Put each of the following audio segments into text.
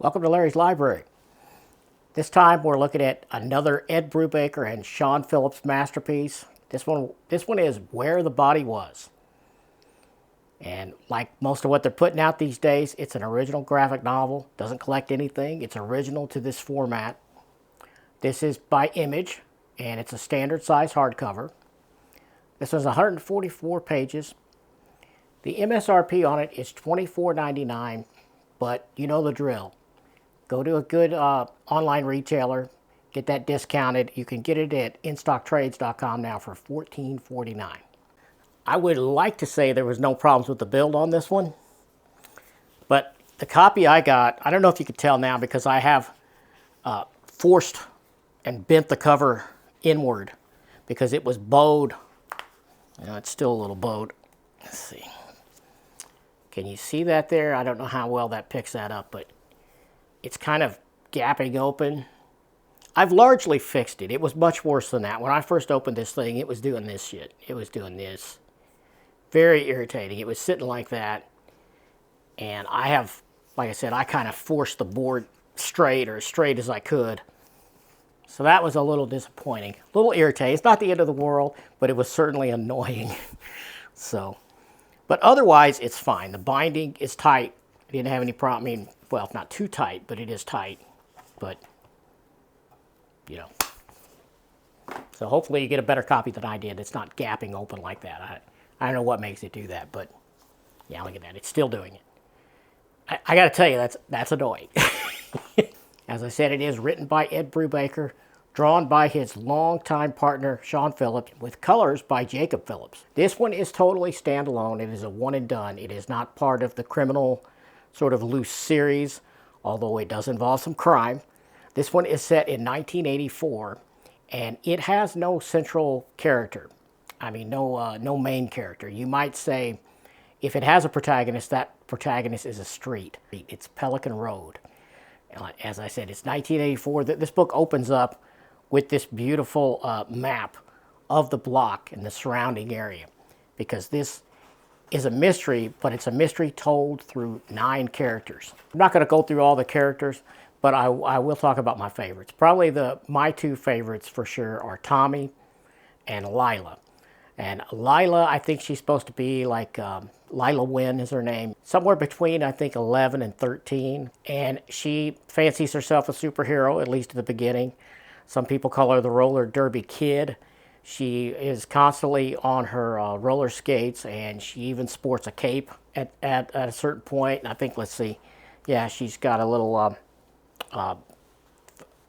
Welcome to Larry's Library. This time we're looking at another Ed Brubaker and Sean Phillips masterpiece. This one is Where the Body Was. And like most of what they're putting out these days, it's an original graphic novel. Doesn't collect anything. It's original to this format. This is by Image, and it's a standard size hardcover. This was 144 pages. The MSRP on it is $24.99, but you know the drill. Go to a good online retailer, get that discounted. You can get it at instocktrades.com now for $14.49. I would like to say there was no problems with the build on this one, but the copy I got, I don't know if you can tell now because I have forced and bent the cover inward because it was bowed. It's still a little bowed. Let's see. Can you see that there? I don't know how well that picks that up, but it's kind of gapping open. I've largely fixed it. It was much worse than that. When I first opened this thing, it was doing this shit. It was doing this. Very irritating. It was sitting like that. And I have, like I said, I kind of forced the board straight or as straight as I could. So that was a little disappointing. A little irritating. It's not the end of the world, but it was certainly annoying. But otherwise, it's fine. The binding is tight. I didn't have any problem. I mean, well, it's not too tight, but it is tight. But, you know. So hopefully you get a better copy than I did. It's not gapping open like that. I don't know what makes it do that, but yeah, look at that. It's still doing it. I got to tell you, that's annoying. As I said, it is written by Ed Brubaker, drawn by his longtime partner, Sean Phillips, with colors by Jacob Phillips. This one is totally standalone. It is a one and done. It is not part of the criminal sort of loose series, although it does involve some crime. This one is set in 1984, and it has no central character. I mean, no main character. You might say, if it has a protagonist, that protagonist is a street. It's Pelican Road. As I said, it's 1984. This book opens up with this beautiful map of the block and the surrounding area, because this is a mystery, but it's a mystery told through 9 characters. I'm not going to go through all the characters, but I will talk about my favorites. Probably my 2 favorites for sure are Tommy and Lila. And Lila, I think she's supposed to be like, Lila Wynn is her name. Somewhere between, I think, 11 and 13. And she fancies herself a superhero, at least at the beginning. Some people call her the roller derby kid. She is constantly on her roller skates, and she even sports a cape at a certain point. And I think, let's see, yeah, she's got a little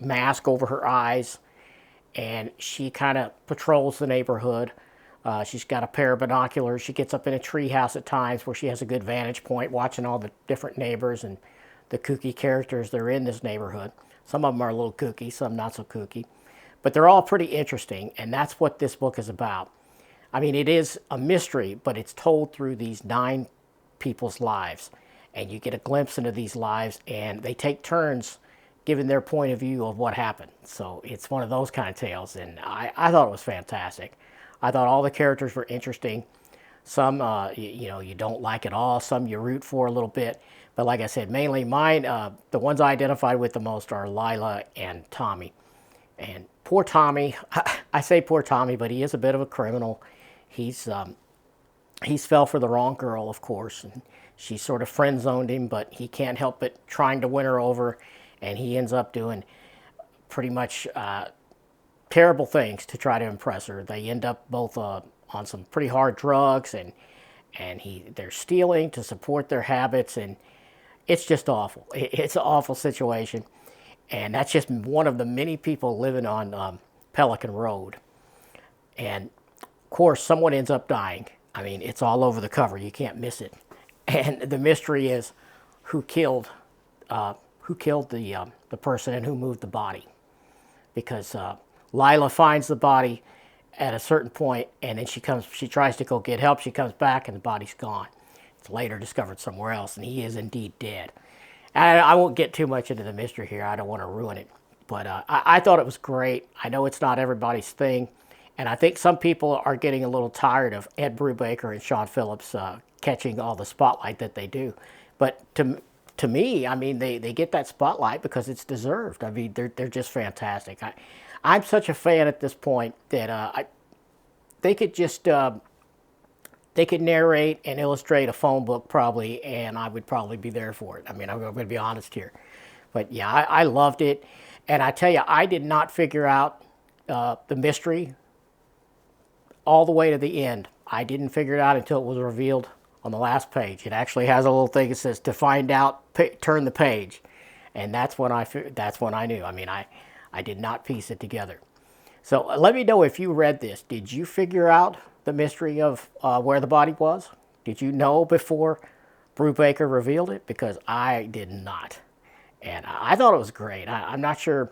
mask over her eyes, and she kind of patrols the neighborhood. She's got a pair of binoculars. She gets up in a treehouse at times where she has a good vantage point watching all the different neighbors and the kooky characters that are in this neighborhood. Some of them are a little kooky, some not so kooky. But they're all pretty interesting, and that's what this book is about. I mean, it is a mystery, but it's told through these 9 people's lives. And you get a glimpse into these lives, and they take turns giving their point of view of what happened. So it's one of those kind of tales, and I thought it was fantastic. I thought all the characters were interesting. Some, you don't like at all. Some you root for a little bit. But like I said, mainly mine, the ones I identified with the most are Lila and Tommy. And poor Tommy, I say poor Tommy, but he is a bit of a criminal. He's fell for the wrong girl, of course, and she sort of friend-zoned him, but he can't help but trying to win her over, and he ends up doing pretty much terrible things to try to impress her. They end up both on some pretty hard drugs, and they're stealing to support their habits, and it's just awful. It's an awful situation. And that's just one of the many people living on Pelican Road. And, of course, someone ends up dying. I mean, it's all over the cover. You can't miss it. And the mystery is who killed the person and who moved the body. Because Lila finds the body at a certain point, and then she tries to go get help. She comes back, and the body's gone. It's later discovered somewhere else, and he is indeed dead. I won't get too much into the mystery here. I don't want to ruin it. But I thought it was great. I know it's not everybody's thing. And I think some people are getting a little tired of Ed Brubaker and Sean Phillips catching all the spotlight that they do. But to me, I mean, they get that spotlight because it's deserved. I mean, they're just fantastic. I'm such a fan at this point that they could just they could narrate and illustrate a phone book probably, and I would probably be there for it. I mean, I'm going to be honest here, but yeah, I loved it, and I tell you, I did not figure out the mystery all the way to the end. I didn't figure it out until it was revealed on the last page. It actually has a little thing that says to find out, turn the page, and that's when I knew. I mean, I did not piece it together. So let me know if you read this. Did you figure out the mystery of where the body was? Did you know before Brubaker revealed it? Because I did not. And I thought it was great. I'm not sure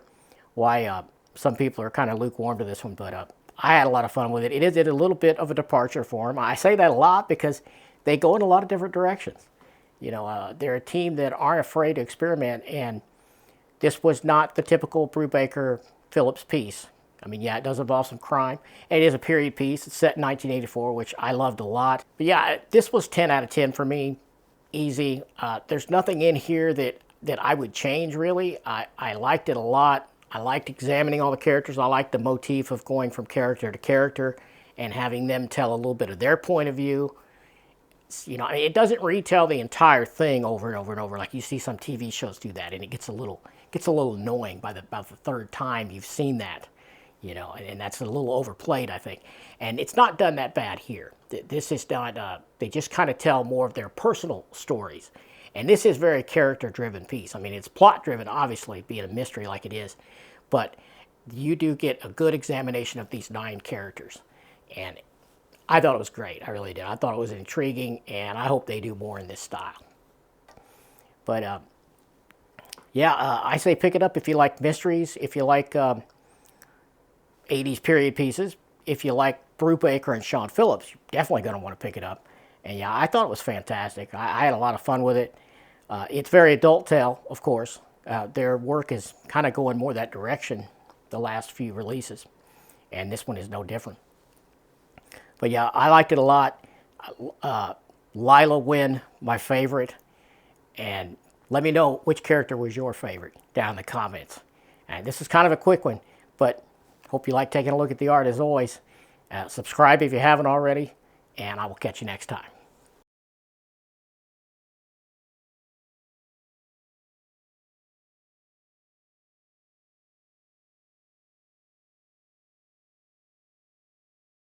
why some people are kind of lukewarm to this one, but I had a lot of fun with it. It is a little bit of a departure for them. I say that a lot because they go in a lot of different directions. You know, they're a team that aren't afraid to experiment, and this was not the typical Brubaker Phillips piece. I mean, yeah, it does involve some crime. It is a period piece. It's set in 1984, which I loved a lot. But yeah, this was 10 out of 10 for me. Easy. There's nothing in here that I would change, really. I liked it a lot. I liked examining all the characters. I liked the motif of going from character to character and having them tell a little bit of their point of view. You know, it doesn't retell the entire thing over and over and over like you see some TV shows do that, and it gets a little annoying by about the third time you've seen that. You know, and that's a little overplayed, I think. And it's not done that bad here. This is not, they just kind of tell more of their personal stories. And this is very character-driven piece. I mean, it's plot-driven, obviously, being a mystery like it is. But you do get a good examination of these 9 characters. And I thought it was great. I really did. I thought it was intriguing, and I hope they do more in this style. But, yeah, I say pick it up if you like mysteries, if you like 80s period pieces. If you like Brubaker and Sean Phillips, you're definitely going to want to pick it up. And yeah, I thought it was fantastic. I had a lot of fun with it. It's very adult tale, of course. Their work is kind of going more that direction the last few releases. And this one is no different. But yeah, I liked it a lot. Lila Wynn, my favorite. And let me know which character was your favorite down in the comments. And this is kind of a quick one, but hope you like taking a look at the art as always. Subscribe if you haven't already, and I will catch you next time.